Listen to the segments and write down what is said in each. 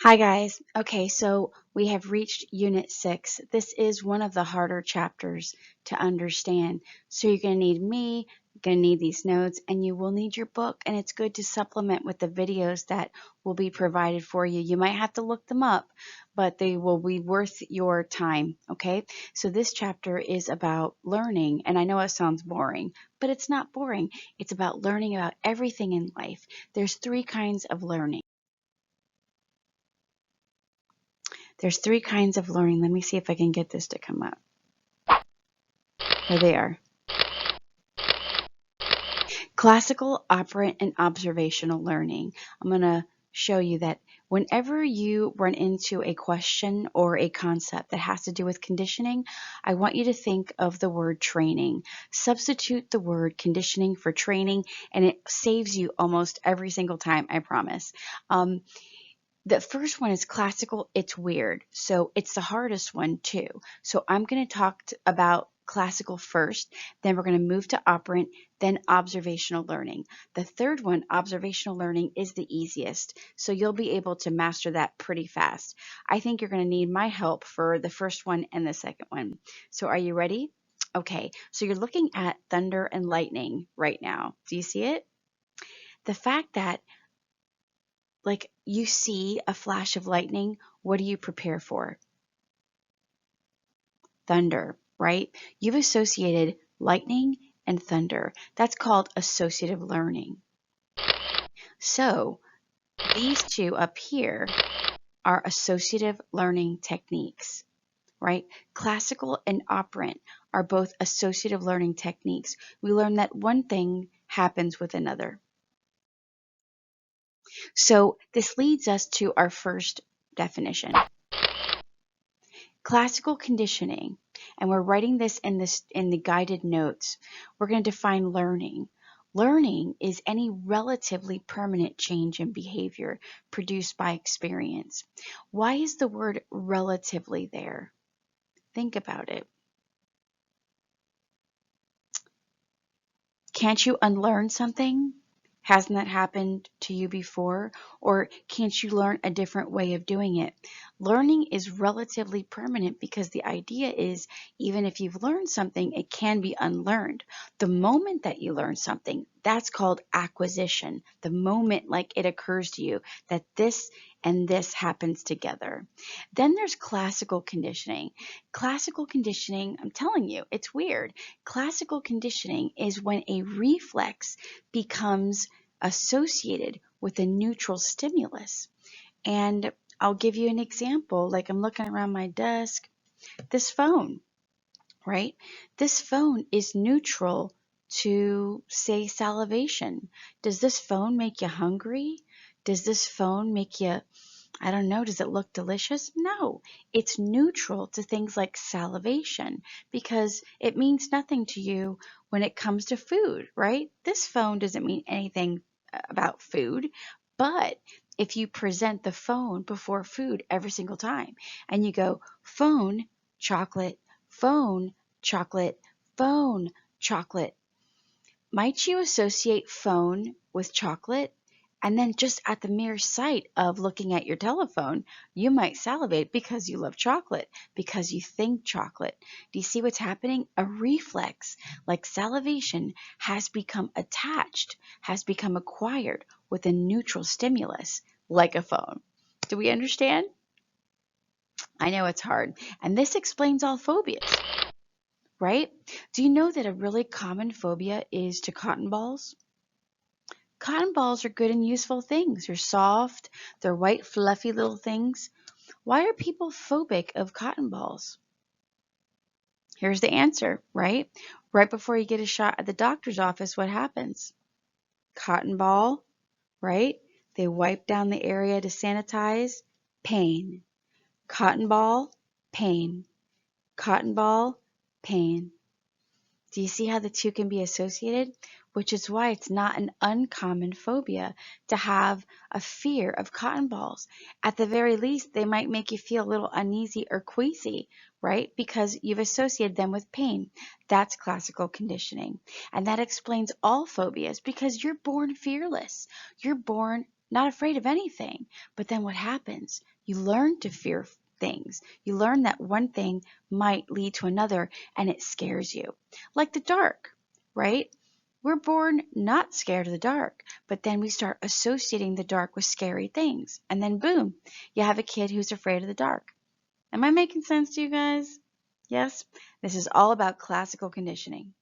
Hi guys. Okay, so we have reached Unit 6. This is one of the harder chapters to understand. So you're going to need me, you're going to need these notes, and you will need your book, and it's good to supplement with the videos that will be provided for you. You might have to look them up, but they will be worth your time, okay? So this chapter is about learning, and I know it sounds boring, but it's not boring. It's about learning about everything in life. There's three kinds of learning. There's three kinds of learning. Let me see if I can get this to come up. There they are. Classical, operant, and observational learning. I'm going to show you that whenever you run into a question or a concept that has to do with conditioning, I want you to think of the word training. Substitute the word conditioning for training, and it saves you almost every single time, I promise. The first one is classical. It's weird. So it's the hardest one too. So I'm going to talk about classical first, then we're going to move to operant, then observational learning. The third one, observational learning, is the easiest. So you'll be able to master that pretty fast. I think you're going to need my help for the first one and the second one. So are you ready? Okay, so you're looking at thunder and lightning right now. Do you see it? The fact that like you see a flash of lightning, what do you prepare for? Thunder, right? You've associated lightning and thunder. That's called associative learning. So these two up here are associative learning techniques, right? Classical and operant are both associative learning techniques. We learn that one thing happens with another. So this leads us to our first definition. Classical conditioning, and we're writing this in the guided notes. We're going to define learning. Learning is any relatively permanent change in behavior produced by experience. Why is the word relatively there? Think about it. Can't you unlearn something? Hasn't that happened to you before? Or can't you learn a different way of doing it? Learning is relatively permanent because the idea is even if you've learned something, it can be unlearned. The moment that you learn something, that's called acquisition. The moment like it occurs to you that this and this happens together. Then there's classical conditioning. Classical conditioning, I'm telling you, it's weird. Classical conditioning is when a reflex becomes associated with a neutral stimulus. And I'll give you an example. Like I'm looking around my desk, this phone, right? This phone is neutral to, say, salivation. Does this phone make you hungry? Does this phone make you, I don't know, does it look delicious? No, it's neutral to things like salivation because it means nothing to you when it comes to food, right? This phone doesn't mean anything about food, but if you present the phone before food every single time and you go phone, chocolate, phone, chocolate, phone, chocolate, might you associate phone with chocolate? And then just at the mere sight of looking at your telephone, you might salivate because you love chocolate, because you think chocolate. Do you see what's happening? A reflex, like salivation, has become attached, has become acquired with a neutral stimulus, like a phone. Do we understand? I know it's hard. And this explains all phobias, right? Do you know that a really common phobia is to cotton balls? Cotton balls are good and useful things. They're soft, they're white, fluffy little things. Why are people phobic of cotton balls? Here's the answer, right? Right before you get a shot at the doctor's office, what happens? Cotton ball, right? They wipe down the area to sanitize. Pain. Cotton ball, pain. Cotton ball, pain. Do you see how the two can be associated? Which is why it's not an uncommon phobia to have a fear of cotton balls. At the very least, they might make you feel a little uneasy or queasy, right? Because you've associated them with pain. That's classical conditioning. And that explains all phobias because you're born fearless. You're born not afraid of anything. But then what happens? You learn to fear things. You learn that one thing might lead to another, and it scares you. Like the dark, right? We're born not scared of the dark, but then we start associating the dark with scary things. And then boom, you have a kid who's afraid of the dark. Am I making sense to you guys? Yes? This is all about classical conditioning.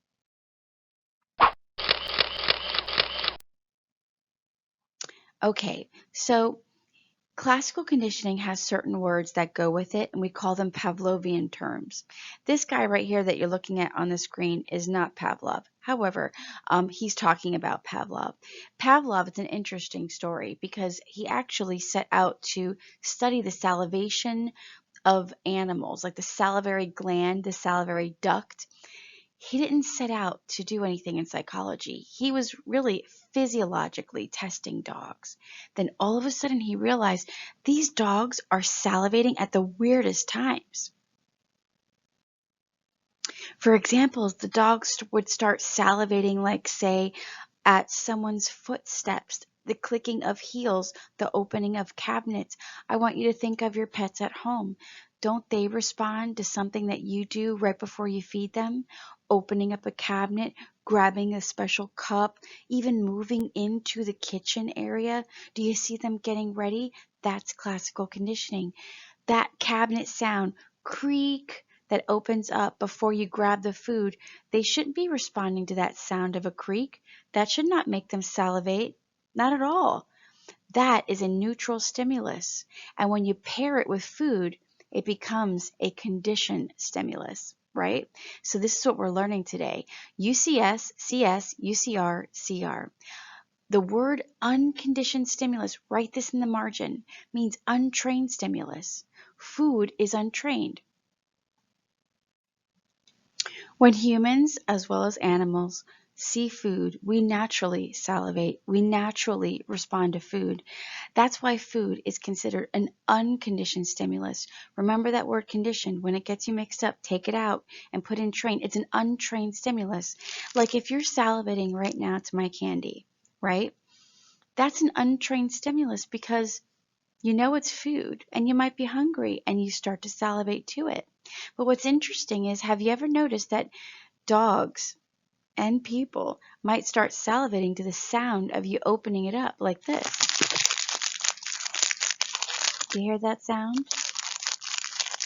Okay, so classical conditioning has certain words that go with it, and we call them Pavlovian terms. This guy right here that you're looking at on the screen is not Pavlov. However, he's talking about Pavlov. Pavlov is an interesting story because he actually set out to study the salivation of animals, like the salivary gland, the salivary duct. He didn't set out to do anything in psychology. He was really physiologically testing dogs. Then all of a sudden he realized these dogs are salivating at the weirdest times. For example, the dogs would start salivating, like, say, at someone's footsteps, the clicking of heels, the opening of cabinets. I want you to think of your pets at home. Don't they respond to something that you do right before you feed them? Opening up a cabinet, grabbing a special cup, even moving into the kitchen area. Do you see them getting ready? That's classical conditioning. That cabinet sound, creak, that opens up before you grab the food, they shouldn't be responding to that sound of a creak. That should not make them salivate. Not at all. That is a neutral stimulus. And when you pair it with food, it becomes a conditioned stimulus, right? So this is what we're learning today. UCS, CS, UCR, CR. The word unconditioned stimulus, write this in the margin, means untrained stimulus. Food is untrained. When humans, as well as animals, see food, we naturally salivate. We naturally respond to food. That's why food is considered an unconditioned stimulus. Remember that word conditioned. When it gets you mixed up, take it out and put in trained. It's an untrained stimulus. Like if you're salivating right now to my candy, right? That's an untrained stimulus because you know it's food and you might be hungry and you start to salivate to it. But what's interesting is, have you ever noticed that dogs and people might start salivating to the sound of you opening it up like this? Do you hear that sound?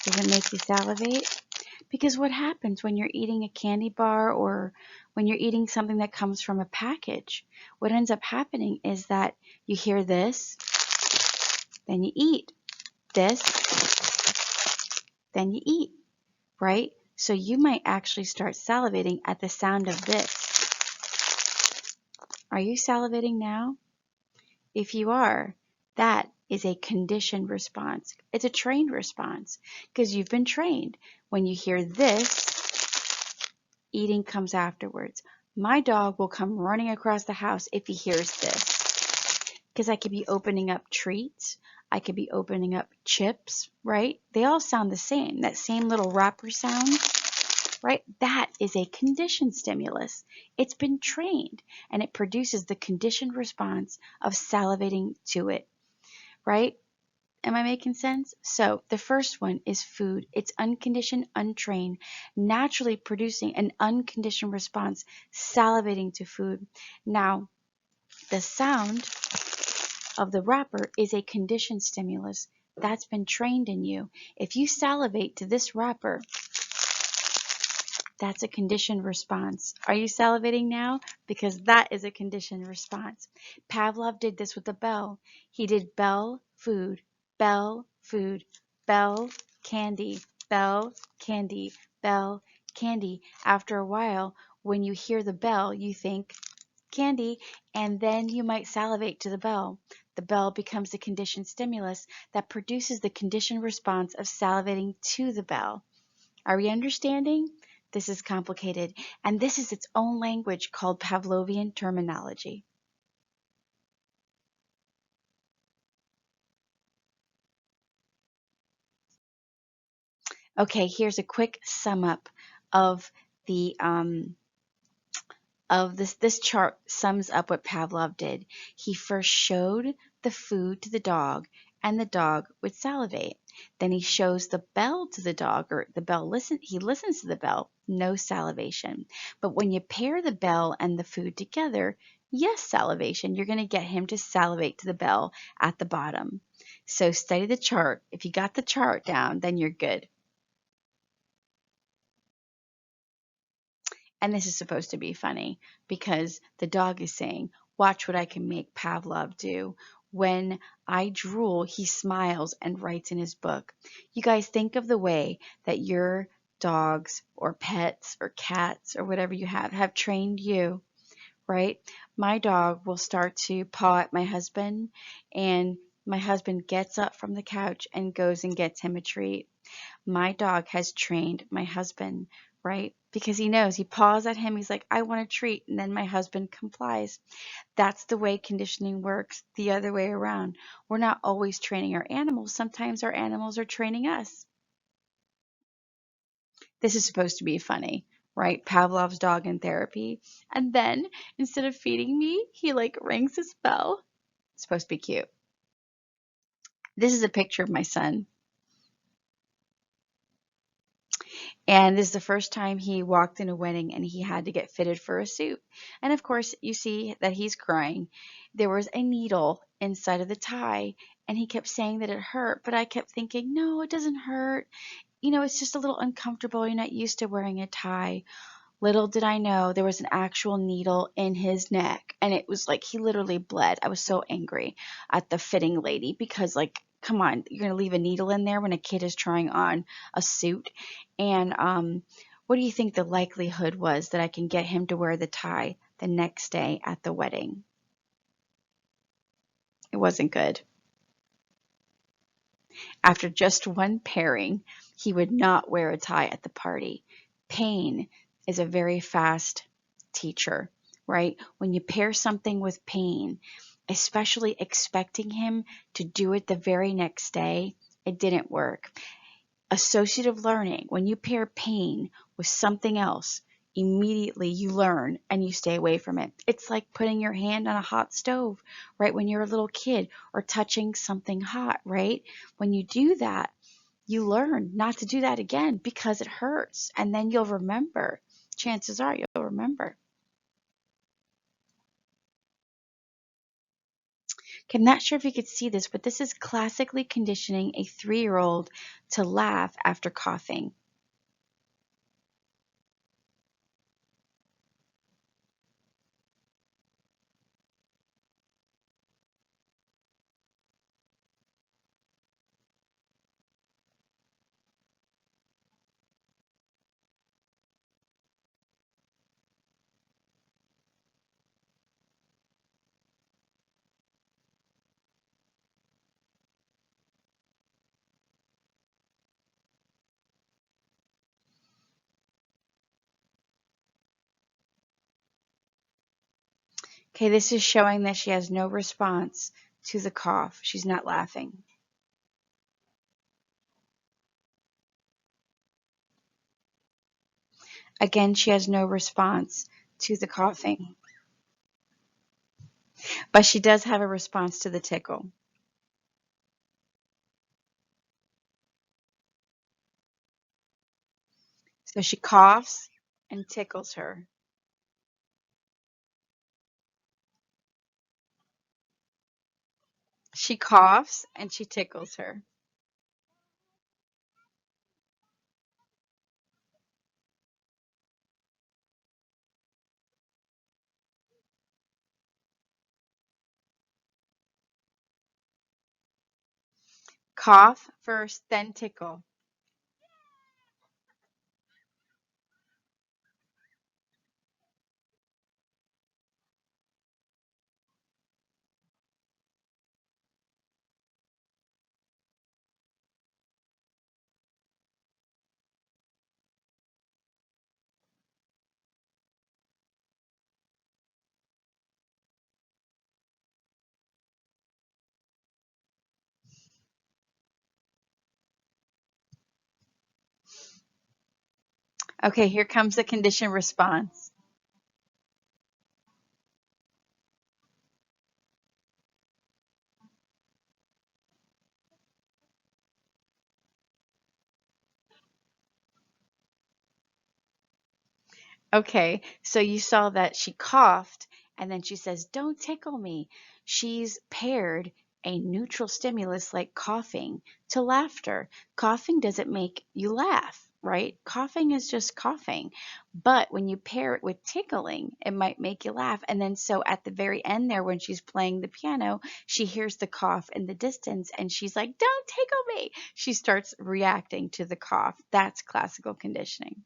Does it make you salivate? Because what happens when you're eating a candy bar or when you're eating something that comes from a package? What ends up happening is that you hear this, then you eat. This, then you eat, right? So you might actually start salivating at the sound of this. Are you salivating now? If you are, that is a conditioned response. It's a trained response because you've been trained. When you hear this, eating comes afterwards. My dog will come running across the house if he hears this because I could be opening up treats. I could be opening up chips, right? They all sound the same. That same little wrapper sound, right? That is a conditioned stimulus. It's been trained and it produces the conditioned response of salivating to it, right? Am I making sense? So the first one is food. It's unconditioned, untrained, naturally producing an unconditioned response, salivating to food. Now, the sound of the wrapper is a conditioned stimulus that's been trained in you. If you salivate to this wrapper, that's a conditioned response. Are you salivating now? Because that is a conditioned response. Pavlov did this with the bell. He did bell, food, bell, food, bell, candy, bell, candy, bell, candy. After a while, when you hear the bell, you think candy, and then you might salivate to the bell. The bell becomes the conditioned stimulus that produces the conditioned response of salivating to the bell. Are we understanding? This is complicated, and this is its own language called Pavlovian terminology. Okay, here's a quick sum up of the this chart sums up what Pavlov did. He first showed the food to the dog, and the dog would salivate. Then he shows the bell to the dog, or he listens to the bell, no salivation. But when you pair the bell and the food together, yes, salivation. You're going to get him to salivate to the bell at the bottom. So study the chart. If you got the chart down, then you're good. And this is supposed to be funny because the dog is saying, watch what I can make Pavlov do. When I drool, he smiles and writes in his book. You guys think of the way that your dogs or pets or cats or whatever you have trained you, right? My dog will start to paw at my husband, and my husband gets up from the couch and goes and gets him a treat. My dog has trained my husband, right? Because he knows, he paws at him, he's like, I want a treat, and then my husband complies. That's the way conditioning works, the other way around. We're not always training our animals. Sometimes our animals are training us. This is supposed to be funny, right? Pavlov's dog in therapy. And then instead of feeding me, he like rings his bell. It's supposed to be cute. This is a picture of my son. And this is the first time he walked in a wedding and he had to get fitted for a suit. And of course, you see that he's crying. There was a needle inside of the tie, and he kept saying that it hurt, but I kept thinking, no, it doesn't hurt. You know, it's just a little uncomfortable. You're not used to wearing a tie. Little did I know there was an actual needle in his neck, and it was like he literally bled. I was so angry at the fitting lady because, like, come on, you're going to leave a needle in there when a kid is trying on a suit? And what do you think the likelihood was that I can get him to wear the tie the next day at the wedding? It wasn't good. After just one pairing, he would not wear a tie at the party. Pain is a very fast teacher, right? When you pair something with pain, especially expecting him to do it the very next day, it didn't work. Associative learning, when you pair pain with something else, immediately you learn and you stay away from it. It's like putting your hand on a hot stove, right? When you're a little kid, or touching something hot, right? When you do that, you learn not to do that again because it hurts, and then you'll remember. Chances are you'll remember. Okay, I'm not sure if you could see this, but this is classically conditioning a 3-year-old to laugh after coughing. Okay, this is showing that she has no response to the cough. She's not laughing. Again, she has no response to the coughing, but she does have a response to the tickle. So she coughs and tickles her. She coughs and she tickles her. Cough first, then tickle. Okay, here comes the conditioned response. Okay, so you saw that she coughed and then she says, "Don't tickle me." She's paired a neutral stimulus like coughing to laughter. Coughing doesn't make you laugh, right? Coughing is just coughing. But when you pair it with tickling, it might make you laugh. And then so at the very end there, when she's playing the piano, she hears the cough in the distance and she's like, "Don't tickle me." She starts reacting to the cough. That's classical conditioning.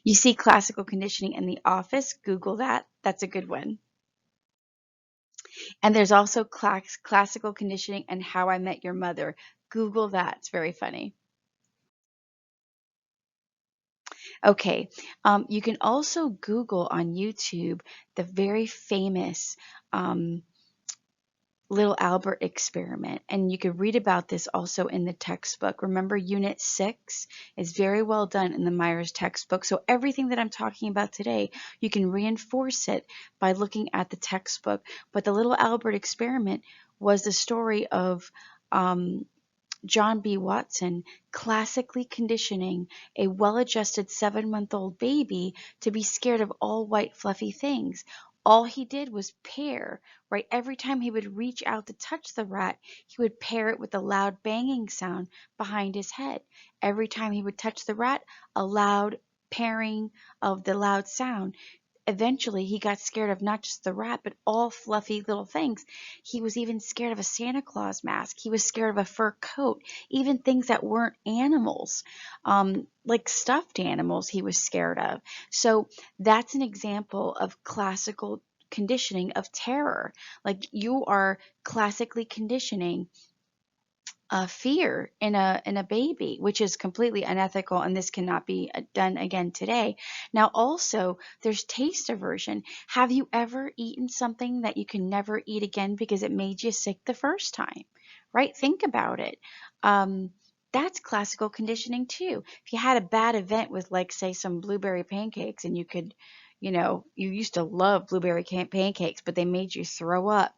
You see classical conditioning in The Office, Google that. That's a good one. And there's also classical conditioning and How I Met Your Mother. Google that. It's very funny. Okay, you can also Google on YouTube the very famous Little Albert experiment, and you could read about this also in the textbook. Remember, Unit 6 is very well done in the Myers textbook. So everything that I'm talking about today, you can reinforce it by looking at the textbook. But the Little Albert experiment was the story of John B. Watson classically conditioning a well-adjusted 7-month-old baby to be scared of all white fluffy things. All he did was pair, right? Every time he would reach out to touch the rat, he would pair it with a loud banging sound behind his head. Every time he would touch the rat, a loud pairing of the loud sound. Eventually, he got scared of not just the rat, but all fluffy little things. He was even scared of a Santa Claus mask. He was scared of a fur coat, even things that weren't animals, like stuffed animals, he was scared of. So that's an example of classical conditioning of terror. Like you are classically conditioning fear in a baby, which is completely unethical, and this cannot be done again today. Now, also, there's taste aversion. Have you ever eaten something that you can never eat again because it made you sick the first time? Right? Think about it. Um, that's classical conditioning too. If you had a bad event with, like, say, some blueberry pancakes, and you used to love blueberry pancakes, but they made you throw up.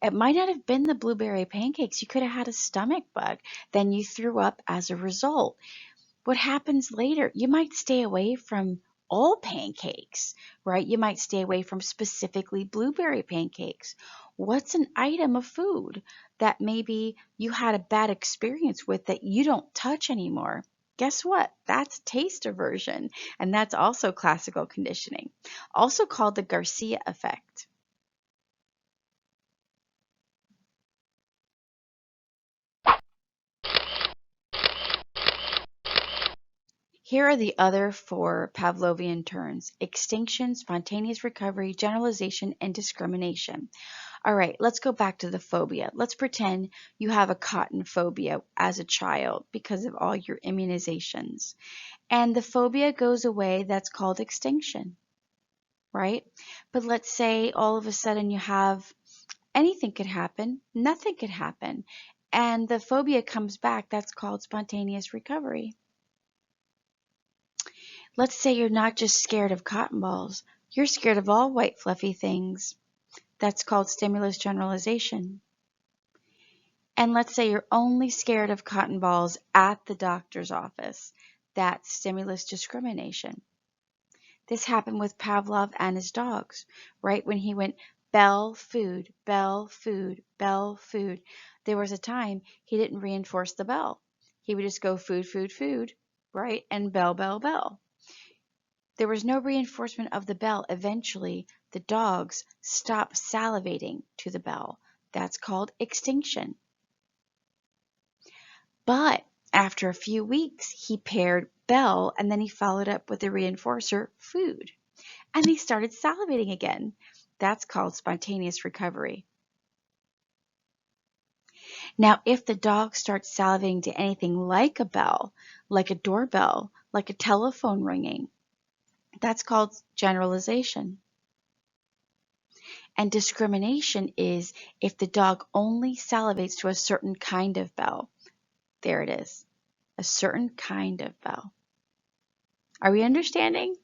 It might not have been the blueberry pancakes. You could have had a stomach bug. Then you threw up as a result. What happens later? You might stay away from all pancakes, right? You might stay away from specifically blueberry pancakes. What's an item of food that maybe you had a bad experience with that you don't touch anymore? Guess what? That's taste aversion, and that's also classical conditioning, also called the Garcia effect. Here are the other four Pavlovian terms: extinction, spontaneous recovery, generalization, and discrimination. All right, let's go back to the phobia. Let's pretend you have a cotton phobia as a child because of all your immunizations. And the phobia goes away, that's called extinction, right? But let's say all of a sudden you have anything could happen, nothing could happen, and the phobia comes back, that's called spontaneous recovery. Let's say you're not just scared of cotton balls, you're scared of all white fluffy things. That's called stimulus generalization. And let's say you're only scared of cotton balls at the doctor's office. That's stimulus discrimination. This happened with Pavlov and his dogs, right? When he went bell, food, bell, food, bell, food. There was a time he didn't reinforce the bell. He would just go food, food, food, right? And bell, bell, bell. There was no reinforcement of the bell. Eventually, the dogs stopped salivating to the bell. That's called extinction. But after a few weeks, he paired bell and then he followed up with the reinforcer food. And they started salivating again. That's called spontaneous recovery. Now, if the dog starts salivating to anything like a bell, like a doorbell, like a telephone ringing, that's called generalization. And discrimination is if the dog only salivates to a certain kind of bell. There it is, a certain kind of bell. Are we understanding?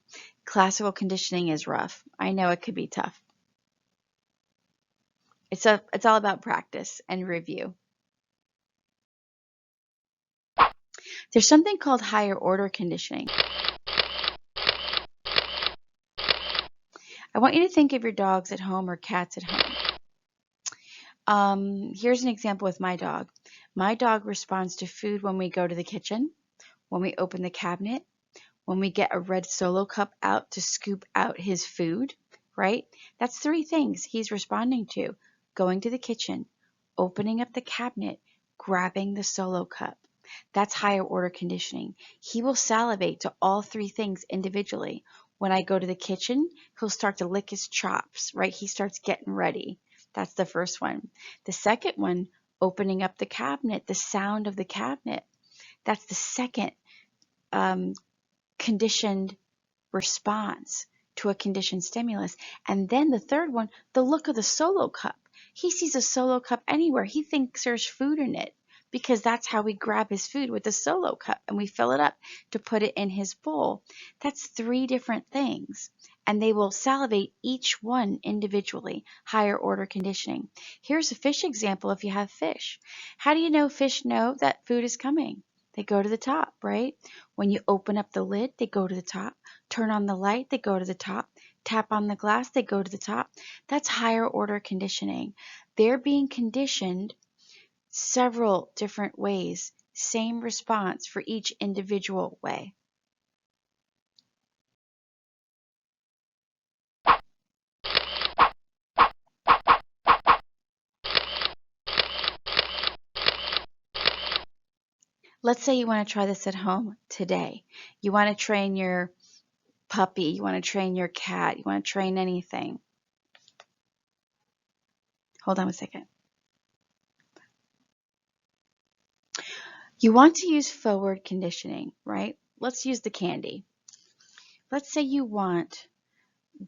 Classical conditioning is rough. I know it could be tough. It's all about practice and review. There's something called higher order conditioning. I want you to think of your dogs at home or cats at home. Here's an example with my dog. My dog responds to food when we go to the kitchen, when we open the cabinet, when we get a red Solo cup out to scoop out his food, right? That's three things he's responding to: going to the kitchen, opening up the cabinet, grabbing the Solo cup. That's higher order conditioning. He will salivate to all three things individually. When I go to the kitchen, he'll start to lick his chops, right? He starts getting ready. That's the first one. The second one, opening up the cabinet, the sound of the cabinet. That's the second um, conditioned response to a conditioned stimulus. And then the third one, the look of the Solo cup. He sees a Solo cup anywhere. He thinks there's food in it because that's how we grab his food, with the Solo cup, and we fill it up to put it in his bowl. That's three different things. And they will salivate each one individually, higher order conditioning. Here's a fish example if you have fish. How do you know fish know that food is coming? They go to the top, right? When you open up the lid, they go to the top. Turn on the light, they go to the top. Tap on the glass, they go to the top. That's higher order conditioning. They're being conditioned several different ways, same response for each individual way. Let's say you want to try this at home today. You want to train your puppy, you want to train your cat, you want to train anything. Hold on a second. You want to use forward conditioning, right? Let's use the candy. Let's say you want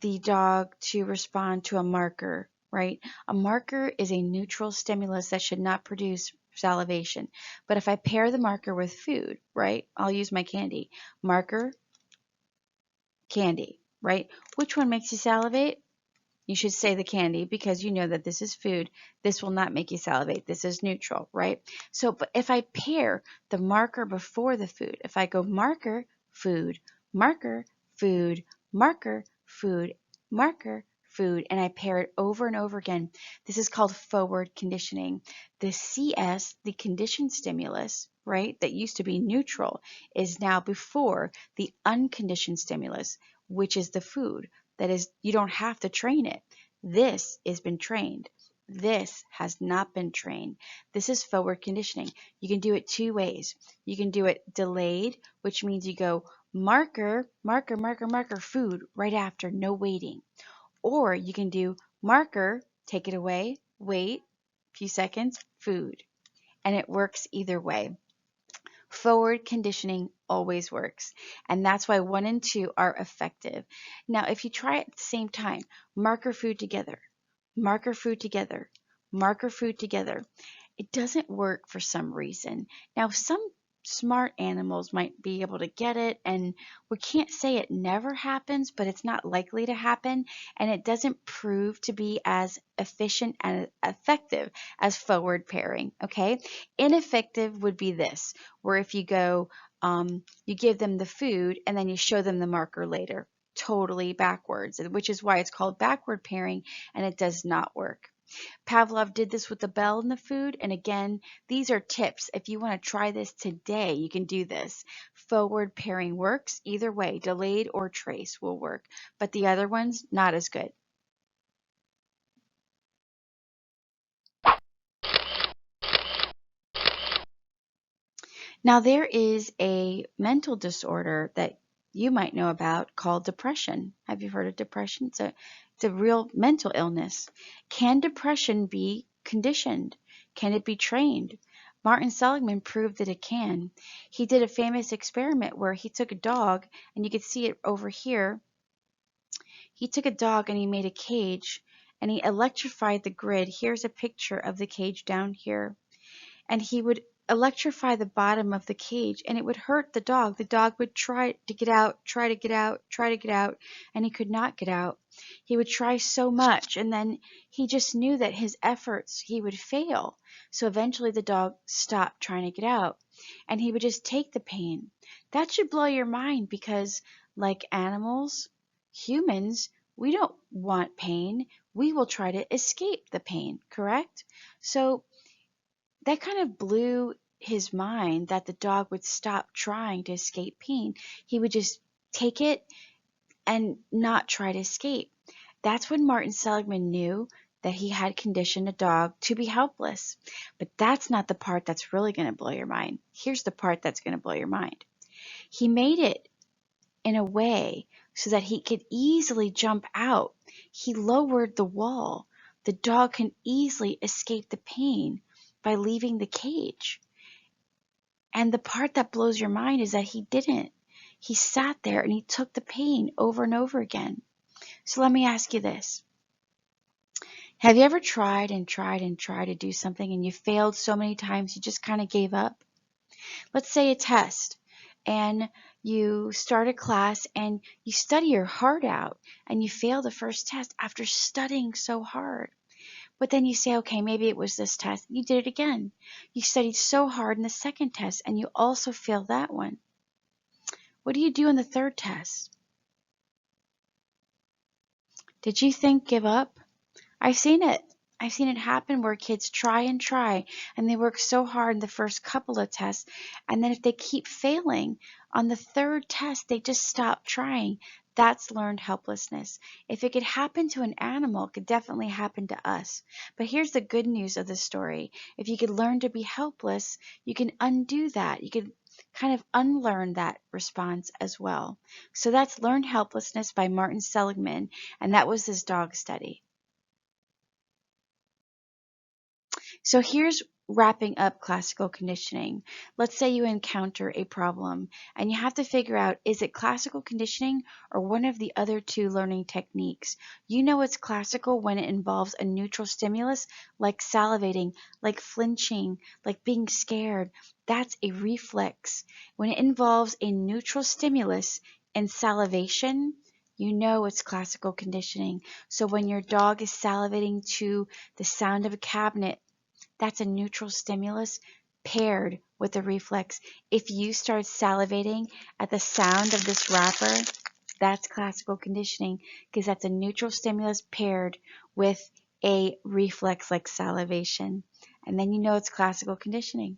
the dog to respond to a marker, right? A marker is a neutral stimulus that should not produce salivation. But if I pair the marker with food, right? I'll use my candy. Marker, candy, right? Which one makes you salivate? You should say the candy, because you know that this is food. This will not make you salivate. This is neutral, right? So, but if I pair the marker before the food, if I go marker, food, marker, food, marker, food, marker, food, and I pair it over and over again, this is called forward conditioning. The CS, the conditioned stimulus, right, that used to be neutral, is now before the unconditioned stimulus, which is the food. That is, you don't have to train it. This has been trained. This has not been trained. This is forward conditioning. You can do it two ways. You can do it delayed, which means you go marker, marker, marker, marker, food right after, no waiting. Or you can do marker, take it away, wait a few seconds, food. And it works either way. Forward conditioning always works, and that's why 1 and 2 are effective. Now, if you try it at the same time, marker food together, marker food together, marker food together, it doesn't work for some reason. Now, some smart animals might be able to get it, and we can't say it never happens, but it's not likely to happen, and it doesn't prove to be as efficient and effective as forward pairing, okay? Ineffective would be this, where if you go, you give them the food and then you show them the marker later, totally backwards, which is why it's called backward pairing, and it does not work. Pavlov did this with the bell and the food. And again, these are tips. If you want to try this today, you can do this. Forward pairing works either way. Delayed or trace will work, but the other ones, not as good. Now, there is a mental disorder that you might know about called depression. Have you heard of depression? It's a real mental illness. Can depression be conditioned? Can it be trained? Martin Seligman proved that it can. He did a famous experiment where he took a dog, and you can see it over here. He took a dog and he made a cage, and he electrified the grid. Here's a picture of the cage down here. And he would electrify the bottom of the cage, and it would hurt the dog. The dog would try to get out, try to get out, try to get out, and he could not get out. He would try so much, and then he just knew that his efforts, he would fail. So eventually the dog stopped trying to get out, and he would just take the pain. That should blow your mind, because like animals, humans, We don't want pain. We will try to escape the pain, correct? So that kind of blew his mind that the dog would stop trying to escape pain. He would just take it and not try to escape. That's when Martin Seligman knew that he had conditioned a dog to be helpless. But that's not the part that's really going to blow your mind. Here's the part that's going to blow your mind. He made it in a way so that he could easily jump out. He lowered the wall. The dog can easily escape the pain by leaving the cage. And the part that blows your mind is that he didn't. He sat there and he took the pain over and over again. So let me ask you this. Have you ever tried and tried and tried to do something and you failed so many times you just kind of gave up? Let's say a test, and you start a class and you study your heart out and you fail the first test after studying so hard. But then you say, okay, maybe it was this test. You did it again. You studied so hard in the second test and you also failed that one. What do you do in the third test? Did you think give up? I've seen it. I've seen it happen where kids try and they work so hard in the first couple of tests, and then if they keep failing on the third test, they just stop trying. That's learned helplessness. If it could happen to an animal, it could definitely happen to us. But here's the good news of the story. If you could learn to be helpless, you can undo that. You can kind of unlearn that response as well. So that's Learned Helplessness by Martin Seligman, and that was his dog study. So here's wrapping up classical conditioning. Let's say you encounter a problem and you have to figure out, is it classical conditioning or one of the other two learning techniques? You know it's classical when it involves a neutral stimulus like salivating, like flinching, like being scared. That's a reflex. When it involves a neutral stimulus and salivation, you know it's classical conditioning. So when your dog is salivating to the sound of a cabinet, that's a neutral stimulus paired with a reflex. If you start salivating at the sound of this wrapper, that's classical conditioning because that's a neutral stimulus paired with a reflex like salivation. And then you know it's classical conditioning.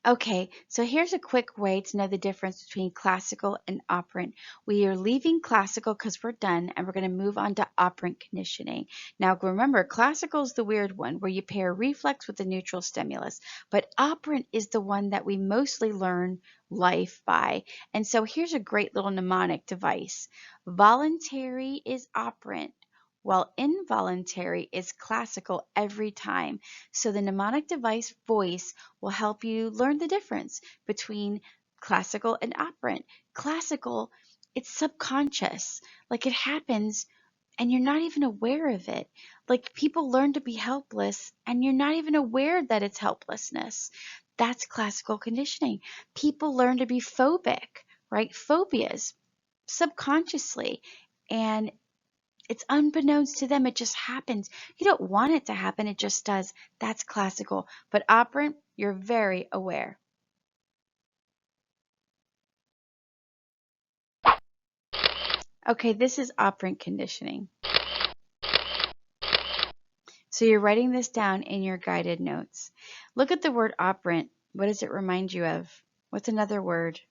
Okay, so here's a quick way to know the difference between classical and operant. We are leaving classical because we're done, and we're going to move on to operant conditioning. Now remember, classical is the weird one where you pair reflex with the neutral stimulus, but operant is the one that we mostly learn life by. And so here's a great little mnemonic device. Voluntary is operant, while involuntary is classical every time. So the mnemonic device voice will help you learn the difference between classical and operant. Classical, it's subconscious. Like it happens and you're not even aware of it. Like people learn to be helpless and you're not even aware that it's helplessness. That's classical conditioning. People learn to be phobic, right? Phobias subconsciously. And it's unbeknownst to them. It just happens. You don't want it to happen. It just does. That's classical. But operant, you're very aware. Okay, this is operant conditioning. So you're writing this down in your guided notes. Look at the word operant. What does it remind you of? What's another word?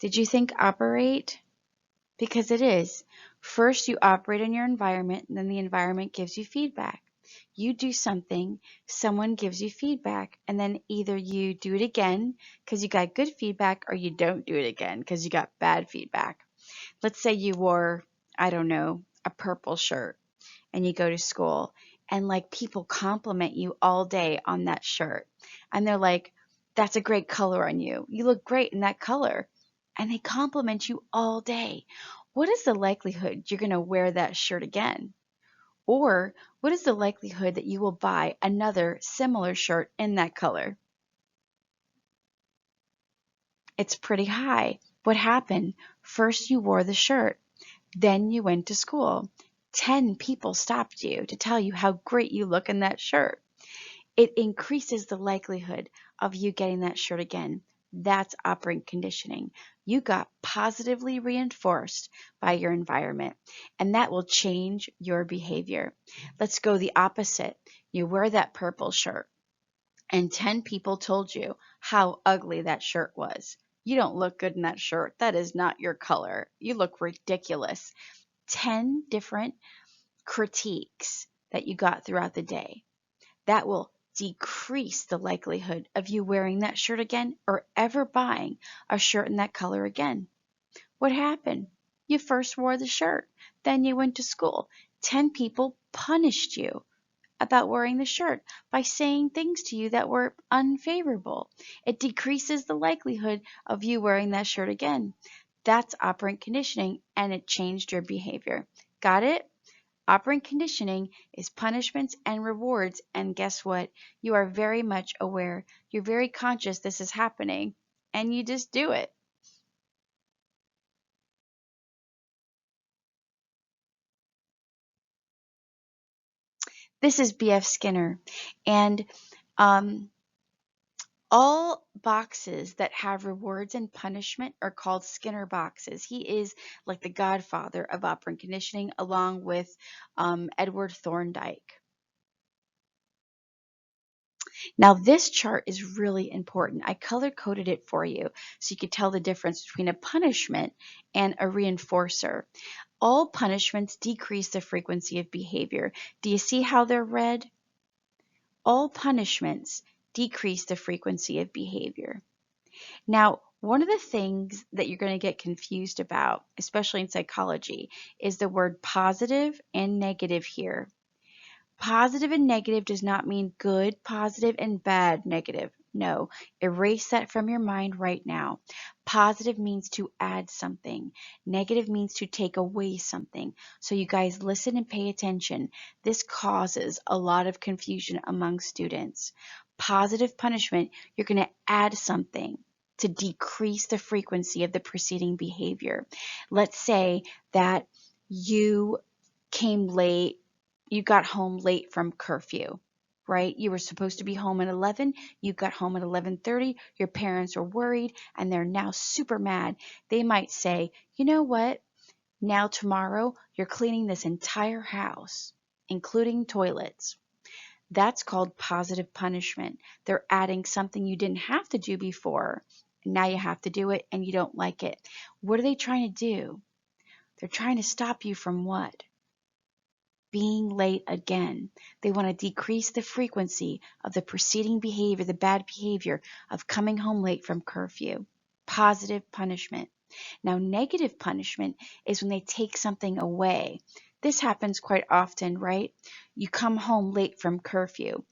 Did you think operate? Because it is. First, you operate in your environment, and then the environment gives you feedback. You do something, someone gives you feedback, and then either you do it again because you got good feedback or you don't do it again because you got bad feedback. Let's say you wore, I don't know, a purple shirt and you go to school and like people compliment you all day on that shirt. And they're like, that's a great color on you. You look great in that color. And they compliment you all day. What is the likelihood you're going to wear that shirt again? Or what is the likelihood that you will buy another similar shirt in that color? It's pretty high. What happened? First you wore the shirt, then you went to school. 10 people stopped you to tell you how great you look in that shirt. It increases the likelihood of you getting that shirt again. That's operant conditioning. You got positively reinforced by your environment, and that will change your behavior. Let's go the opposite. You wear that purple shirt, and 10 people told you how ugly that shirt was. You don't look good in that shirt. That is not your color. You look ridiculous. 10 different critiques that you got throughout the day. That will decrease the likelihood of you wearing that shirt again or ever buying a shirt in that color again. What happened? You first wore the shirt, then you went to school. 10 people punished you about wearing the shirt by saying things to you that were unfavorable. It decreases the likelihood of you wearing that shirt again. That's operant conditioning, and it changed your behavior. Got it? Operant conditioning is punishments and rewards, and guess what? You are very much aware. You're very conscious this is happening, and you just do it. This is B.F. Skinner, and um, all boxes that have rewards and punishment are called Skinner boxes. He is like the godfather of operant conditioning, along with Edward Thorndike. Now, this chart is really important. I color coded it for you so you could tell the difference between a punishment and a reinforcer. All punishments decrease the frequency of behavior. Do you see how they're red? All punishments decrease the frequency of behavior. Now, one of the things that you're going to get confused about, especially in psychology, is the word positive and negative here. Positive and negative does not mean good positive and bad negative. No, erase that from your mind right now. Positive means to add something. Negative means to take away something. So you guys listen and pay attention. This causes a lot of confusion among students. Positive punishment, you're going to add something to decrease the frequency of the preceding behavior. Let's say that you came late, you got home late from curfew, right? You were supposed to be home at 11, you got home at 11:30, your parents are worried and they're now super mad. They might say, "You know what? Now tomorrow you're cleaning this entire house, including toilets." That's called positive punishment. They're adding something you didn't have to do before. Now you have to do it and you don't like it. What are they trying to do? They're trying to stop you from what? Being late again. They want to decrease the frequency of the preceding behavior, the bad behavior of coming home late from curfew. Positive punishment. Now, negative punishment is when they take something away. This happens quite often, right? You come home late from curfew.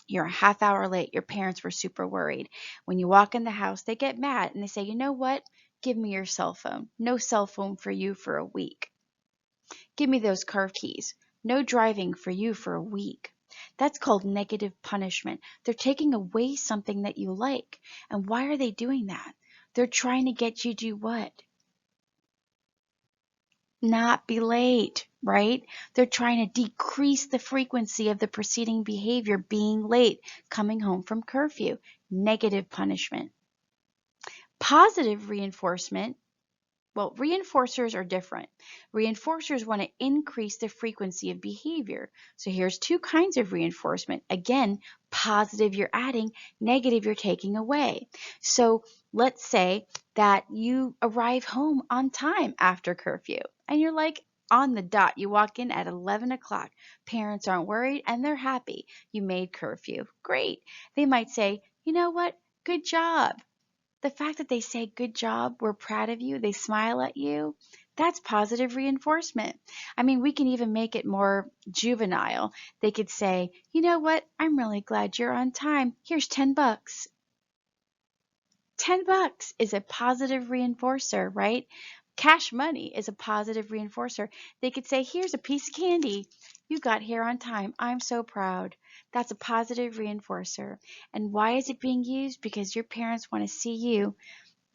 You're a half hour late. Your parents were super worried. When you walk in the house, they get mad and they say, "You know what? Give me your cell phone. No cell phone for you for a week. Give me those car keys. No driving for you for a week." That's called negative punishment. They're taking away something that you like. And why are they doing that? They're trying to get you to do what? Not be late, right? They're trying to decrease the frequency of the preceding behavior, being late, coming home from curfew. Negative punishment. Positive reinforcement. Well, reinforcers are different. Reinforcers want to increase the frequency of behavior. So here's two kinds of reinforcement. Again, positive you're adding, negative you're taking away. So let's say that you arrive home on time after curfew and you're like on the dot. You walk in at 11 o'clock. Parents aren't worried and they're happy. You made curfew. Great. They might say, "You know what? Good job." The fact that they say, "Good job, we're proud of you," they smile at you, that's positive reinforcement. I mean, we can even make it more juvenile. They could say, "You know what? I'm really glad you're on time. Here's 10 bucks." 10 bucks is a positive reinforcer, right? Cash money is a positive reinforcer. They could say, "Here's a piece of candy. You got here on time. I'm so proud." That's a positive reinforcer. And why is it being used? Because your parents want to see you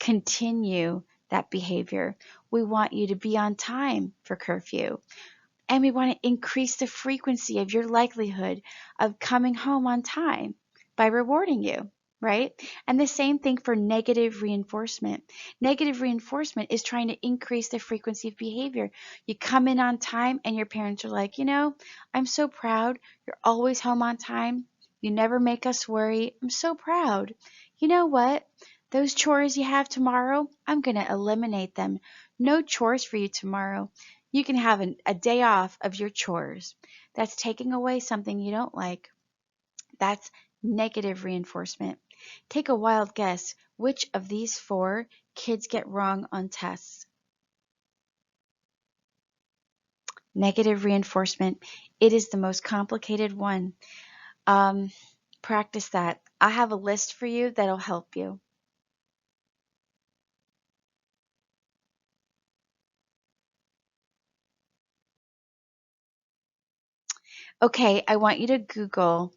continue that behavior. We want you to be on time for curfew. And we want to increase the frequency of your likelihood of coming home on time by rewarding you. right? And the same thing for negative reinforcement. Negative reinforcement is trying to increase the frequency of behavior. You come in on time and your parents are like, I'm so proud. You're always home on time. You never make us worry. I'm so proud. You know what? Those chores you have tomorrow, I'm going to eliminate them. No chores for you tomorrow. You can have a day off of your chores. That's taking away something you don't like. That's negative reinforcement. Take a wild guess. Which of these four kids get wrong on tests? Negative reinforcement. It is the most complicated one. Um, Practice that. I have a list for you that'll help you. Okay, I want you to Google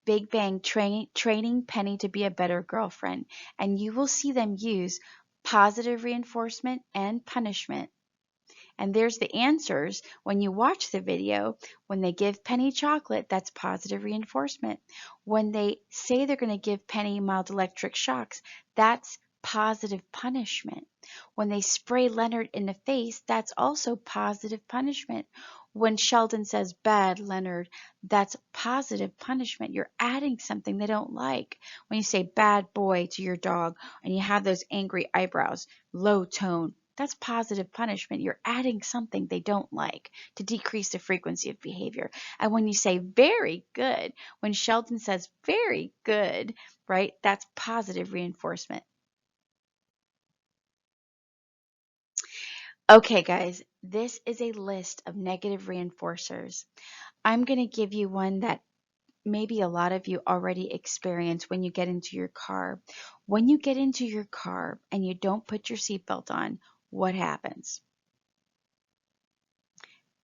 Big Bang training Penny to be a better girlfriend, and you will see them use positive reinforcement and punishment. And there's the answers when you watch the video. When they give Penny chocolate, that's positive reinforcement. When they say they're going to give Penny mild electric shocks, that's positive punishment. When they spray Leonard in the face, that's also positive punishment. When Sheldon says bad Leonard, that's positive punishment. You're adding something they don't like. When you say bad boy to your dog and you have those angry eyebrows, low tone, that's positive punishment. You're adding something they don't like to decrease the frequency of behavior. And when you say very good, when Sheldon says very good, right, that's positive reinforcement. Okay, guys, this is a list of negative reinforcers. I'm going to give you one that maybe a lot of you already experience when you get into your car. When you get into your car and you don't put your seatbelt on, what happens?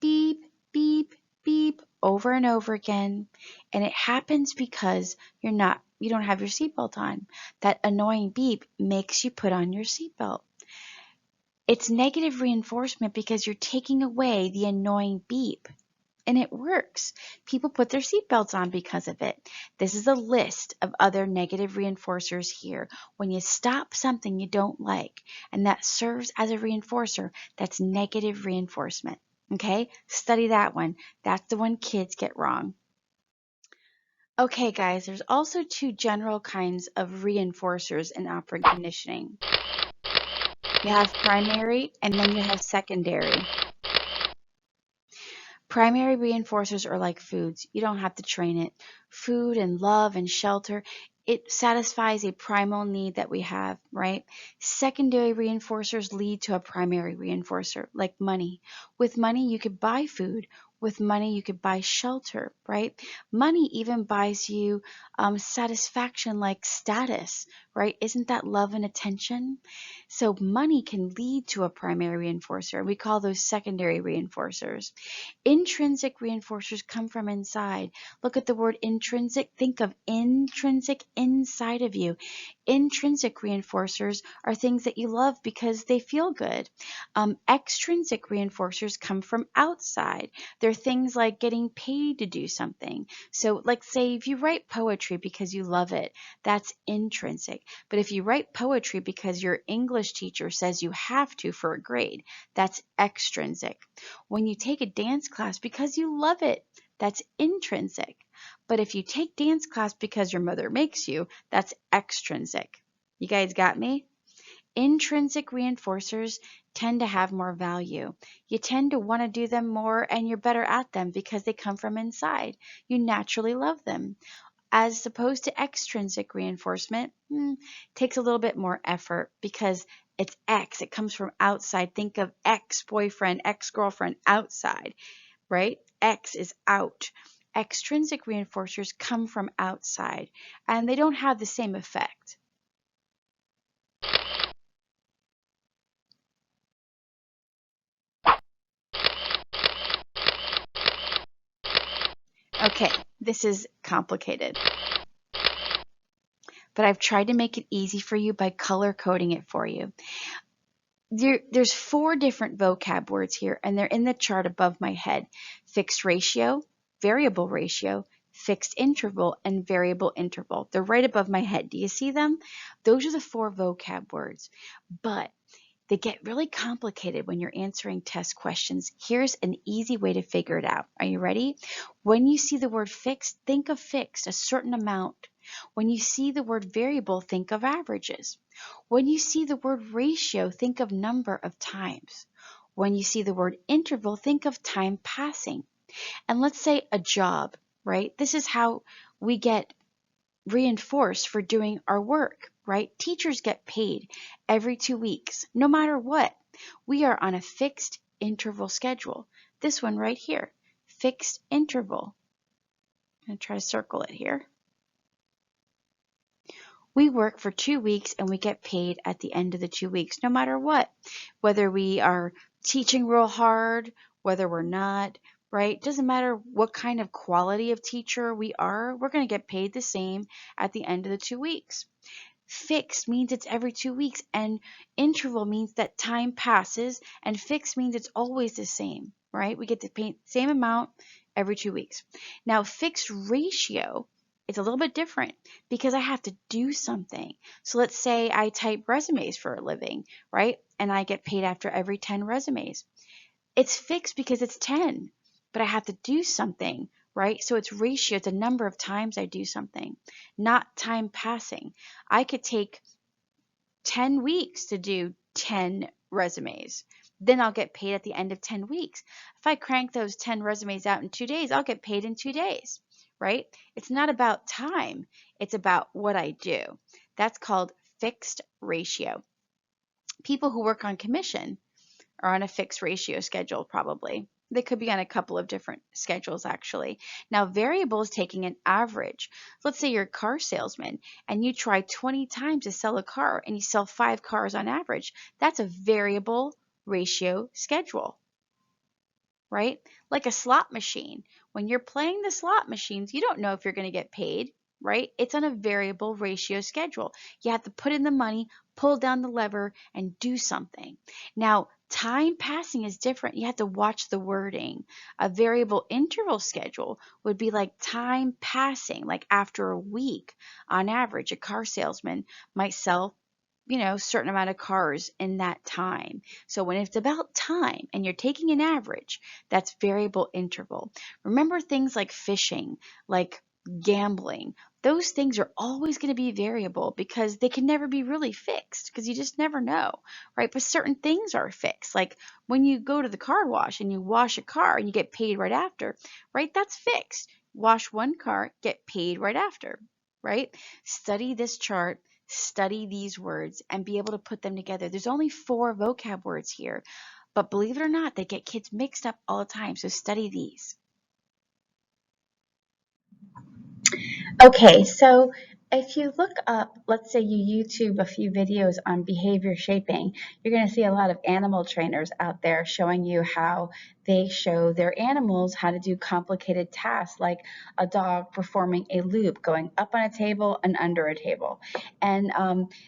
Beep, beep, beep, over and over again. And it happens because you don't have your seatbelt on. That annoying beep makes you put on your seatbelt. It's negative reinforcement because you're taking away the annoying beep. And it works. People put their seatbelts on because of it. This is a list of other negative reinforcers here. When you stop something you don't like, and that serves as a reinforcer, that's negative reinforcement. Okay, study that one. That's the one kids get wrong. Okay, guys, there's also two general kinds of reinforcers in operant conditioning. You have primary and then you have secondary. Primary reinforcers are like foods. You don't have to train it. Food and love and shelter, it satisfies a primal need that we have, right? Secondary reinforcers lead to a primary reinforcer, like money. With money, you could buy food. With money, you could buy shelter, right? Money even buys you satisfaction like status, right? Isn't that love and attention? So money can lead to a primary reinforcer. We call those secondary reinforcers. Intrinsic reinforcers come from inside. Look at the word intrinsic. Think of intrinsic inside of you. Intrinsic reinforcers are things that you love because they feel good. Extrinsic reinforcers come from outside. They're things like getting paid to do something. So, like, say, if you write poetry because you love it, that's intrinsic. But if you write poetry because your English teacher says you have to for a grade, that's extrinsic. When you take a dance class because you love it, that's intrinsic. But if you take dance class because your mother makes you, that's extrinsic. You guys got me? Intrinsic reinforcers tend to have more value. You tend to want to do them more and you're better at them because they come from inside. You naturally love them. As opposed to extrinsic reinforcement, takes a little bit more effort because it's X. It comes from outside. Think of ex-boyfriend, ex-girlfriend, outside, right? X is out. Extrinsic reinforcers come from outside and they don't have the same effect. Okay, this is complicated, but I've tried to make it easy for you by color coding it for you. There's 4 different vocab words here, and they're in the chart above my head. Fixed ratio, variable ratio, fixed interval, and variable interval. They're right above my head. Do you see them? Those are the 4 vocab words. But they get really complicated when you're answering test questions. Here's an easy way to figure it out. Are you ready? When you see the word fixed, think of fixed, a certain amount. When you see the word variable, think of averages. When you see the word ratio, think of number of times. When you see the word interval, think of time passing. And let's say a job, right? This is how we get reinforced for doing our work, right? Teachers get paid every 2 weeks, no matter what. We are on a fixed interval schedule. This one right here, fixed interval. I'm going to try to circle it here. We work for 2 weeks and we get paid at the end of the 2 weeks, no matter what. Whether we are teaching real hard, whether we're not, right? Doesn't matter what kind of quality of teacher we are, we're going to get paid the same at the end of the 2 weeks. Fixed means it's every 2 weeks, and interval means that time passes, and fixed means it's always the same, right? We get to pay the same amount every 2 weeks. Now, fixed ratio is a little bit different because I have to do something. So let's say I type resumes for a living, right? And I get paid after every 10 resumes. It's fixed because it's 10, but I have to do something, right? So it's ratio, it's a number of times I do something, not time passing. I could take 10 weeks to do 10 resumes. Then I'll get paid at the end of 10 weeks. If I crank those 10 resumes out in 2 days, I'll get paid in 2 days, right? It's not about time. It's about what I do. That's called fixed ratio. People who work on commission are on a fixed ratio schedule probably. They could be on a couple of different schedules actually. Now variable is taking an average. Let's say you're a car salesman and you try 20 times to sell a car and you sell 5 cars on average. That's a variable ratio schedule, right? Like a slot machine. When you're playing the slot machines, you don't know if you're going to get paid, right? It's on a variable ratio schedule. You have to put in the money, pull down the lever, and do something. Now, time passing is different. You have to watch the wording. A variable interval schedule would be like time passing, like after a week. On average, a car salesman might sell certain amount of cars in that time. So when it's about time and you're taking an average, that's variable interval. Remember things like fishing, like gambling. Those things are always going to be variable because they can never be really fixed because you just never know, right? But certain things are fixed. Like when you go to the car wash and you wash a car and you get paid right after, right? That's fixed. Wash one car, get paid right after, right? Study this chart, study these words, and be able to put them together. There's only 4 vocab words here, but believe it or not, they get kids mixed up all the time, so study these. Okay, so if you look up, let's say you YouTube a few videos on behavior shaping, you're going to see a lot of animal trainers out there showing you how they show their animals how to do complicated tasks, like a dog performing a loop, going up on a table and under a table. And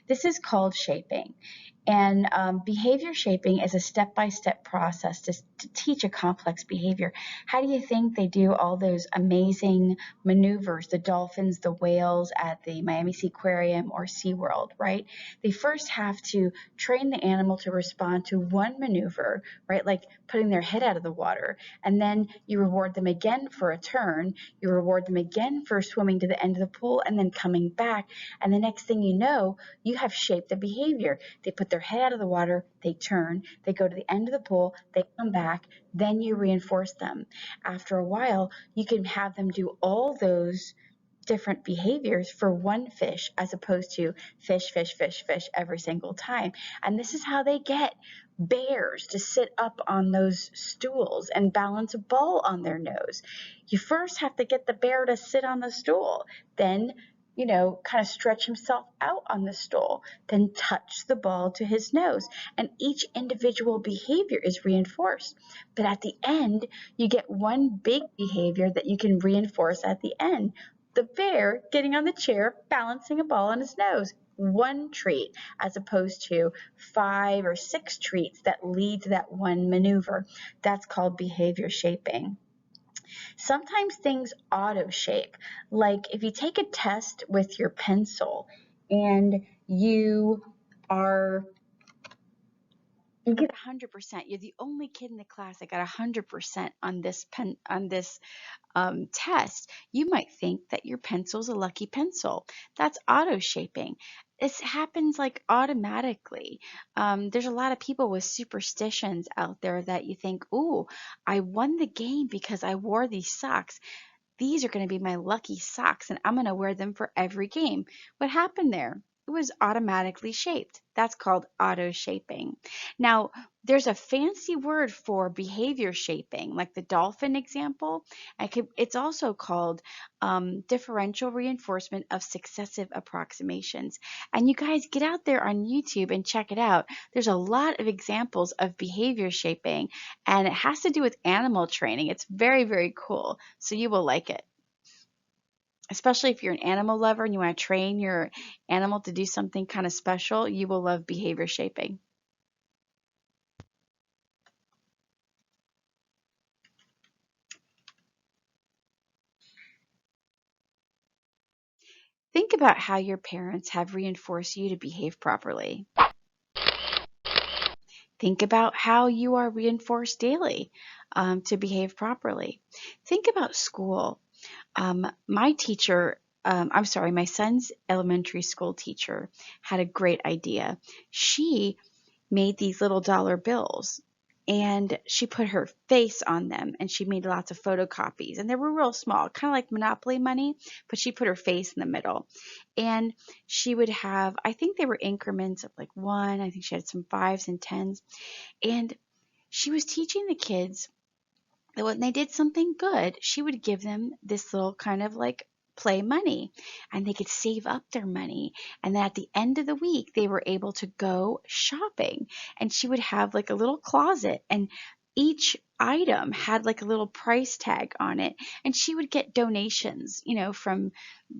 this is called shaping. And behavior shaping is a step-by-step process to teach a complex behavior. How do you think they do all those amazing maneuvers, the dolphins, the whales at the Miami Seaquarium or SeaWorld, right? They first have to train the animal to respond to one maneuver, right? Like putting their head out of the water. And then you reward them again for a turn. You reward them again for swimming to the end of the pool and then coming back. And the next thing you know, you have shaped the behavior. They put their head out of the water, they turn, they go to the end of the pool, they come back, then you reinforce them. After a while, you can have them do all those different behaviors for one fish as opposed to fish, fish, fish, fish every single time. And this is how they get bears to sit up on those stools and balance a ball on their nose. You first have to get the bear to sit on the stool, then kind of stretch himself out on the stool, then touch the ball to his nose. And each individual behavior is reinforced. But at the end, you get one big behavior that you can reinforce at the end. The bear getting on the chair, balancing a ball on his nose. One treat, as opposed to 5 or 6 treats that lead to that one maneuver. That's called behavior shaping. Sometimes things auto shape. Like if you take a test with your pencil and are you get 100%. You're the only kid in the class that got 100% on this test. You might think that your pencil's a lucky pencil. That's auto shaping. This happens like automatically. There's a lot of people with superstitions out there that you think, "Ooh, I won the game because I wore these socks. These are going to be my lucky socks and I'm going to wear them for every game." What happened there? It was automatically shaped. That's called auto shaping. Now, there's a fancy word for behavior shaping, like the dolphin example. It's also called differential reinforcement of successive approximations. And you guys get out there on YouTube and check it out. There's a lot of examples of behavior shaping, and it has to do with animal training. It's very, very cool. So you will like it, especially if you're an animal lover and you want to train your animal to do something kind of special. You will love behavior shaping. Think about how your parents have reinforced you to behave properly. Think about how you are reinforced daily to behave properly. Think about school. My teacher, my son's elementary school teacher had a great idea. She made these little dollar bills and she put her face on them and she made lots of photocopies and they were real small, kind of like Monopoly money, but she put her face in the middle. And she would have, I think they were increments of like one, I think she had some fives and tens. And she was teaching the kids that when they did something good, she would give them this little kind of like play money and they could save up their money. And then at the end of the week, they were able to go shopping. And she would have like a little closet and each item had like a little price tag on it. And she would get donations, from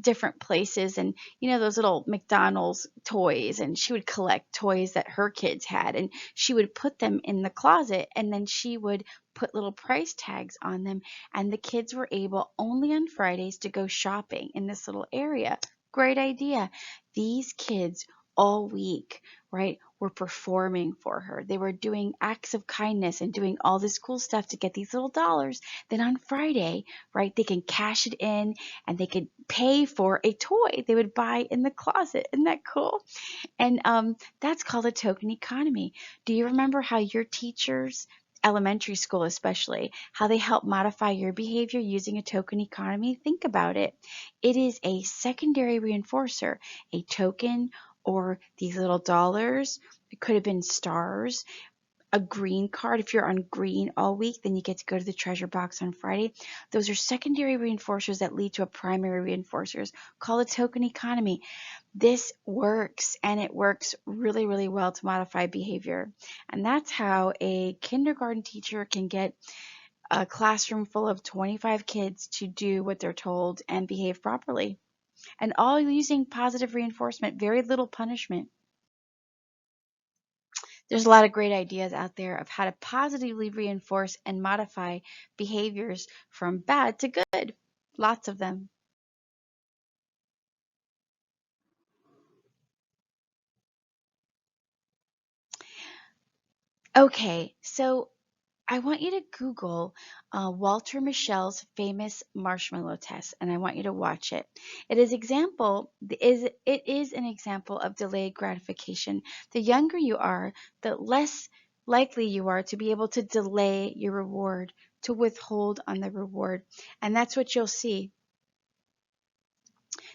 different places and, those little McDonald's toys. And she would collect toys that her kids had and she would put them in the closet and then she would put little price tags on them, and the kids were able only on Fridays to go shopping in this little area. Great idea. These kids all week, right, were performing for her. They were doing acts of kindness and doing all this cool stuff to get these little dollars. Then on Friday, right, they can cash it in and they could pay for a toy they would buy in the closet. Isn't that cool? And that's called a token economy. Do you remember how your teachers, elementary school especially, how they help modify your behavior using a token economy? Think about it. It is a secondary reinforcer, a token or these little dollars. It could have been stars, a green card. If you're on green all week, then you get to go to the treasure box on Friday. Those are secondary reinforcers that lead to a primary reinforcers called a token economy. This works, and it works really, really well to modify behavior. And that's how a kindergarten teacher can get a classroom full of 25 kids to do what they're told and behave properly. And all using positive reinforcement, very little punishment. There's a lot of great ideas out there of how to positively reinforce and modify behaviors from bad to good. Lots of them. Okay, so I want you to Google Walter Michel's famous Marshmallow Test, and I want you to watch it. It is an example of delayed gratification. The younger you are, the less likely you are to be able to delay your reward, to withhold on the reward, and that's what you'll see.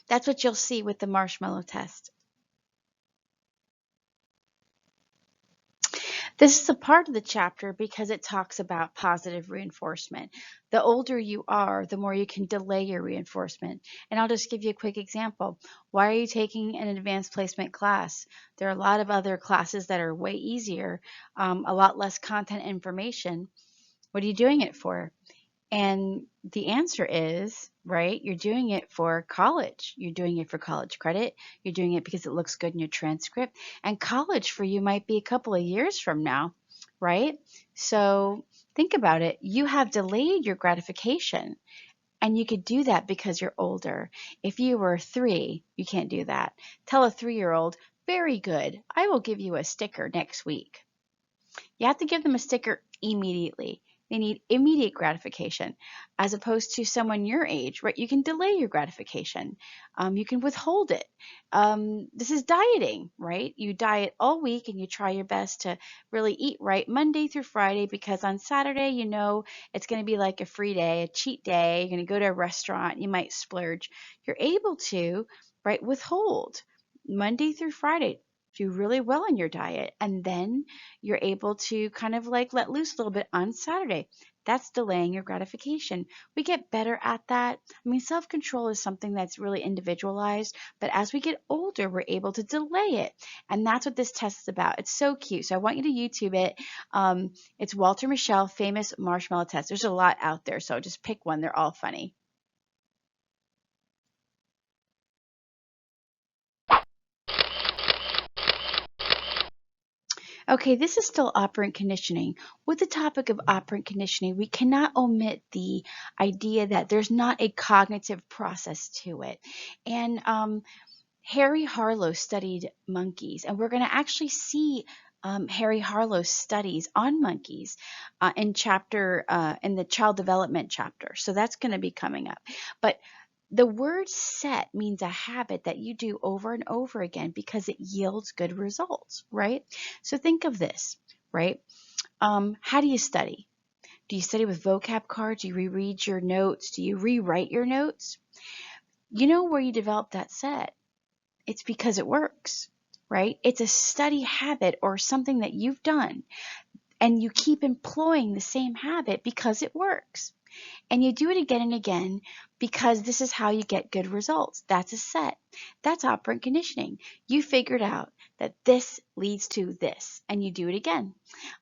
That's what you'll see with the Marshmallow Test. This is a part of the chapter because it talks about positive reinforcement. The older you are, the more you can delay your reinforcement. And I'll just give you a quick example. Why are you taking an advanced placement class? There are a lot of other classes that are way easier, a lot less content information. What are you doing it for? And the answer is, right, you're doing it for college. You're doing it for college credit. You're doing it because it looks good in your transcript. And college for you might be a couple of years from now, right? So Think about it. You have delayed your gratification. And you could do that because you're older. If you were 3, you can't do that. Tell a 3-year-old, very good, I will give you a sticker next week. You have to give them a sticker immediately. They need immediate gratification, as opposed to someone your age, right? You can delay your gratification. You can withhold it. This is dieting, right? You diet all week and you try your best to really eat right Monday through Friday, because on Saturday, you know, it's going to be like a free day, a cheat day. You're going to go to a restaurant, you might splurge. You're able to, right, withhold Monday through Friday, do really well in your diet, and then you're able to kind of like let loose a little bit on Saturday. That's delaying your gratification. We get better at that. I mean, self-control is something that's really individualized, but as we get older, we're able to delay it. And that's what this test is about. It's so cute. So I want you to YouTube it. It's Walter Mischel, famous marshmallow test. There's a lot out there, so just pick one. They're all funny. Okay, this is still operant conditioning. With the topic of operant conditioning, we cannot omit the idea that there's not a cognitive process to it. And Harry Harlow studied monkeys, and we're going to actually see Harry Harlow's studies on monkeys in the child development chapter. So that's going to be coming up. But the word set means a habit that you do over and over again because it yields good results, right? So think of this, right? How do you study? Do you study with vocab cards? Do you reread your notes? Do you rewrite your notes? You know where you develop that set? It's because it works, right? It's a study habit or something that you've done, and you keep employing the same habit because it works. And you do it again and again because this is how you get good results. That's a set. That's operant conditioning. You figured out that this leads to this, and you do it again.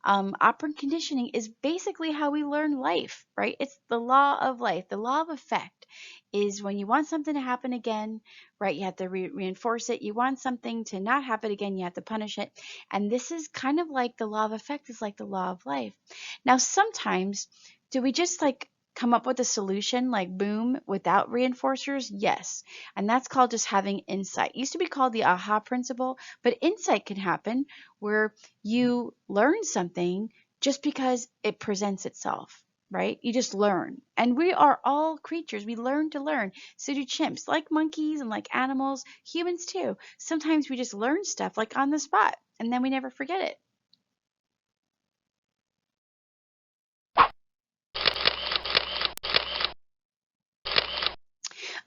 Operant conditioning is basically how we learn life, right? It's the law of life. The law of effect is when you want something to happen again, right? You have to reinforce it. You want something to not happen again, you have to punish it. And this is kind of like the law of effect is like the law of life. Now, sometimes do we just like come up with a solution like boom without reinforcers? Yes. And that's called just having insight. It used to be called the aha principle, but insight can happen where you learn something just because it presents itself, right? You just learn. And we are all creatures. We learn to learn. So do chimps, like monkeys and like animals, humans too. Sometimes we just learn stuff like on the spot and then we never forget it.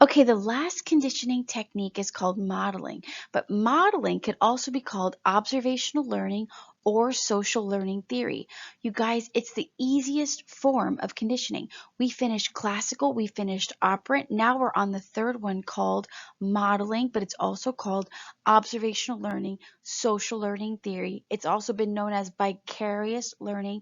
Okay, the last conditioning technique is called modeling, but modeling could also be called observational learning or social learning theory. You guys, it's the easiest form of conditioning. We finished classical, we finished operant, now we're on the third one called modeling, but it's also called observational learning, social learning theory. It's also been known as vicarious learning.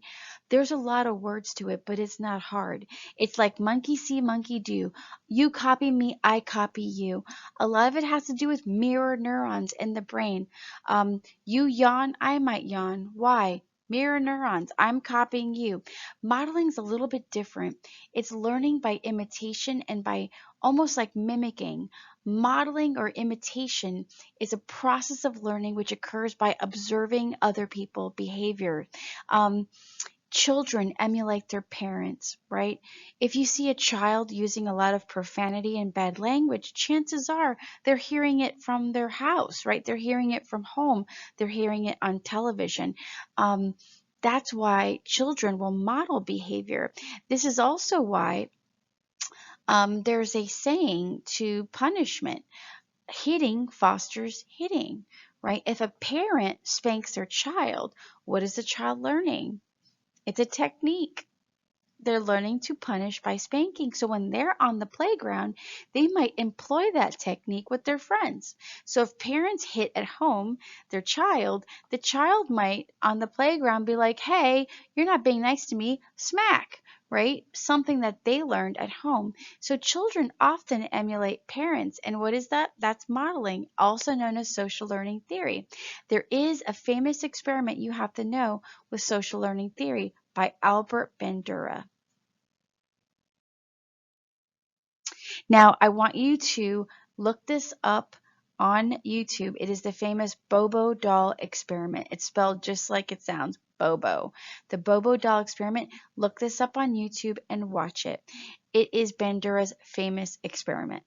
There's a lot of words to it, but it's not hard. It's like monkey see, monkey do. You copy me, I copy you. A lot of it has to do with mirror neurons in the brain. You yawn, I might yawn. Why? Mirror neurons. I'm copying you. Modeling's a little bit different. It's learning by imitation and by almost like mimicking. Modeling or imitation is a process of learning which occurs by observing other people's behavior. Um, Children emulate their parents, right? If you see a child using a lot of profanity and bad language, chances are they're hearing it from their house, right? They're hearing it from home. They're hearing it on television. That's why children will model behavior. This is also why there's a saying to punishment: hitting fosters hitting, right? If a parent spanks their child, what is the child learning? It's a technique. They're learning to punish by spanking. So when they're on the playground, they might employ that technique with their friends. So if parents hit at home their child, the child might on the playground be like, hey, you're not being nice to me, smack, right? Something that they learned at home. So children often emulate parents. And what is that? That's modeling, also known as social learning theory. There is a famous experiment you have to know with social learning theory. by Albert Bandura. Now, I want you to look this up on YouTube. It is the famous Bobo doll experiment. It's spelled just like it sounds, Bobo. The Bobo doll experiment. Look this up on YouTube and watch it. It is Bandura's famous experiment.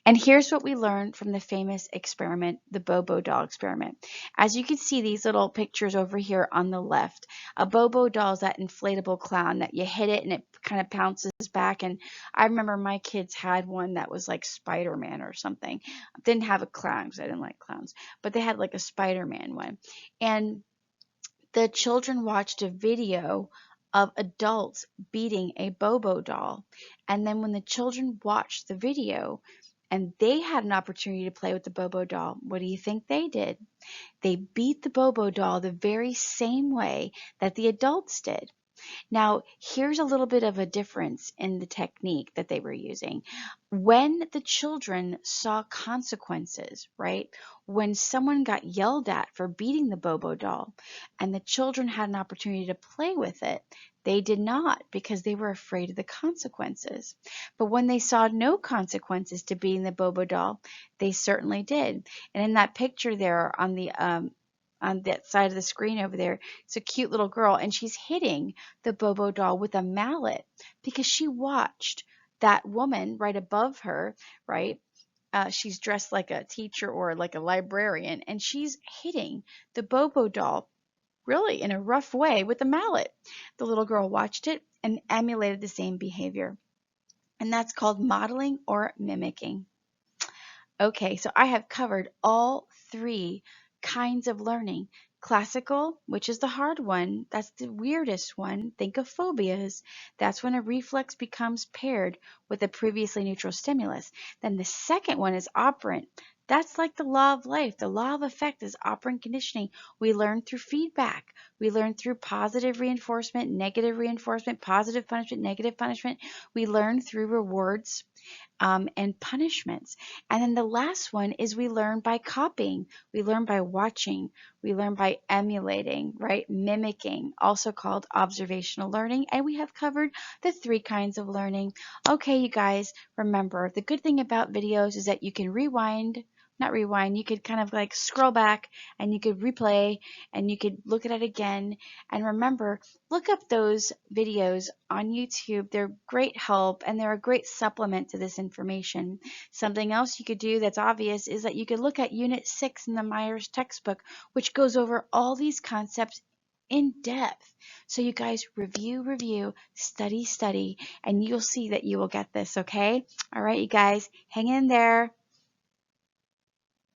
And here's what we learned from the famous experiment, the Bobo doll experiment. As you can see these little pictures over here on the left, a Bobo doll is that inflatable clown that you hit it and it kind of pounces back. And I remember my kids had one that was like Spider-Man or something. Didn't have a clown because I didn't like clowns, but they had like a Spider-Man one. And the children watched a video of adults beating a Bobo doll. And then when the children watched the video, and they had an opportunity to play with the Bobo doll, what do you think they did? They beat the Bobo doll the very same way that the adults did. Now, here's a little bit of a difference in the technique that they were using. When the children saw consequences, right? When someone got yelled at for beating the Bobo doll and the children had an opportunity to play with it, they did not because they were afraid of the consequences. But when they saw no consequences to beating the Bobo doll, they certainly did. And in that picture there on that side of the screen over there, it's a cute little girl, and she's hitting the Bobo doll with a mallet because she watched that woman right above her, right? She's dressed like a teacher or like a librarian, and she's hitting the Bobo doll really in a rough way with a mallet. The little girl watched it and emulated the same behavior. And that's called modeling or mimicking. Okay, so I have covered all three kinds of learning. Classical, which is the hard one, that's the weirdest one. Think of phobias. That's when a reflex becomes paired with a previously neutral stimulus. Then the second one is operant. That's like the law of life. The law of effect is operant conditioning. We learn through feedback. We learn through positive reinforcement, positive punishment, negative punishment. We learn through rewards and punishments. And then the last one is we learn by copying. We learn by watching. We learn by emulating, right? Mimicking, also called observational learning. And we have covered the three kinds of learning. Okay, you guys, remember, the good thing about videos is that you can not rewind, you could kind of like scroll back and you could replay and you could look at it again. And remember, look up those videos on YouTube. They're great help and they're a great supplement to this information. Something else you could do that's obvious is that you could look at Unit 6 in the Myers textbook, which goes over all these concepts in depth. So you guys review, study, and you'll see that you will get this, okay? All right, you guys, hang in there.